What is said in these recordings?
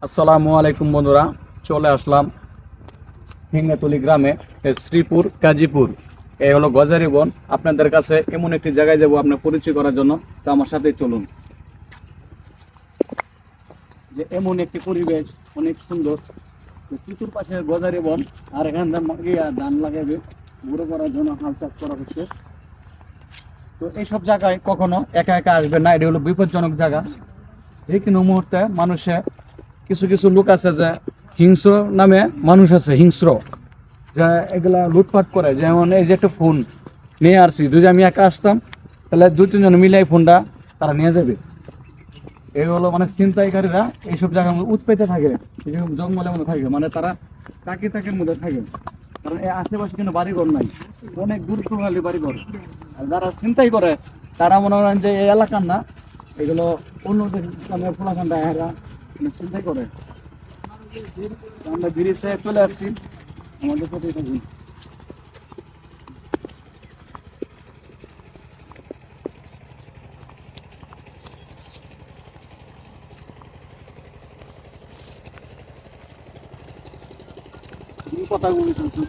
আসসালামু আলাইকুম বন্ধুরা, চলে আসলাম হিঙ্গাতলি গ্রামে, শ্রীপুর গাজীপুর। এই হলো গজারি বন। আপনাদের কাছে এমন একটি জায়গায় যাব আপনার পরিচয় করার জন্য। তো আমার সাথে চলুন। যে এমন একটি পরিবেশ, অনেক সুন্দর। চতুর্পাশে গজারি বন, আর এখানে ধান লাগাবে গুঁড়ো করার জন্য হাল চাষ করা হচ্ছে। তো এইসব জায়গায় কখনো একা একা আসবেন না, এটি হলো বিপজ্জনক জায়গা। যে কোনো মুহূর্তে মানুষে কিছু কিছু লোক আছে যে হিংস্র নামে মানুষ আছে, হিংস্র, যে এগুলা লুটপাট করে। যেমন এই যে একটা ফোন নিয়ে আসছি, যদি আমি একা আসতাম তাহলে দু তিনজন মিলে এই ফোনটা তারা নিয়ে যাবে। এই হলো মানে ছিনতাইকারীরা এইসব জায়গার মধ্যে উৎপেতে থাকে, এরকম জঙ্গলের মধ্যে থাকে, মানে তারা তাকে তাকের মধ্যে থাকে। কারণ এই আশেপাশে কিন্তু বাড়িঘর নাই, অনেক দূর খালি বাড়িঘর। আর যারা ছিনতাই করে তারা মনে করেন যে এই এলাকার না, এগুলো অন্য দেশের ফোলাফান্ডা এরা ছিনতাই করে। আমরা ব্রিজে চলে আসছি, আমাদের সাথে থাকুন। কথাগুলো শুনছি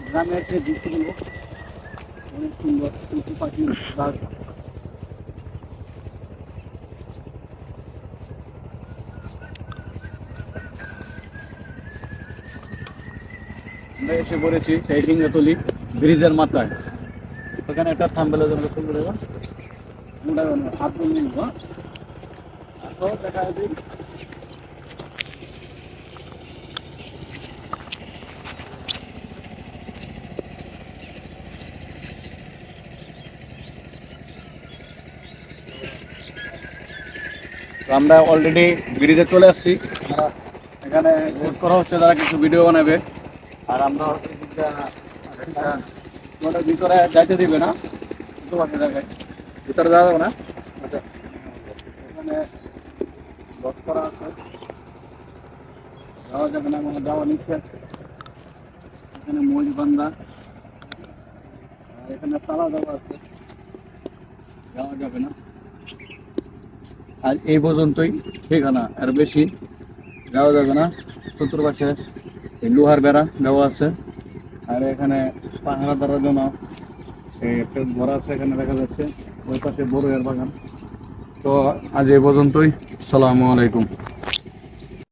গ্রামের যে দৃশ্যগুলো অনেক সুন্দর, পশু পাখি গাছ। আমরা এসে পড়েছি সেই হিঙ্গাতলি ব্রিজের মাথায়। ওখানে একটা থাম্বেলের জন্য সুন্দর হাত বলে নিব। দেখা যায় আমরা অলরেডি ব্রিজে চলে আসছি। এখানে শুট করা হচ্ছে, তারা কিছু ভিডিও বানাবে। আর আমরা ভিতরে যাইতে দিবে না, জায়গায় ভিতরে যাওয়া যাবে না। আচ্ছা, এখানে লক করা আছে, যাওয়া যাবে না, মানে যাওয়া নিচ্ছে। এখানে মহিষ বান্ধা, আর এখানে তালা দেওয়া আছে, যাওয়া যাবে না। আর এই পর্যন্তই ঠিকানা, আর বেশি যাওয়া যাবে না। চতুর্পাশে লোহার বেড়া দেওয়া আছে, আর এখানে পাহারা দেওয়ার জন্য একটা ঘর আছে, এখানে দেখা যাচ্ছে। ওই পাশে বড় এর বাগান। তো আজ এই পর্যন্তই। আসসালামু আলাইকুম।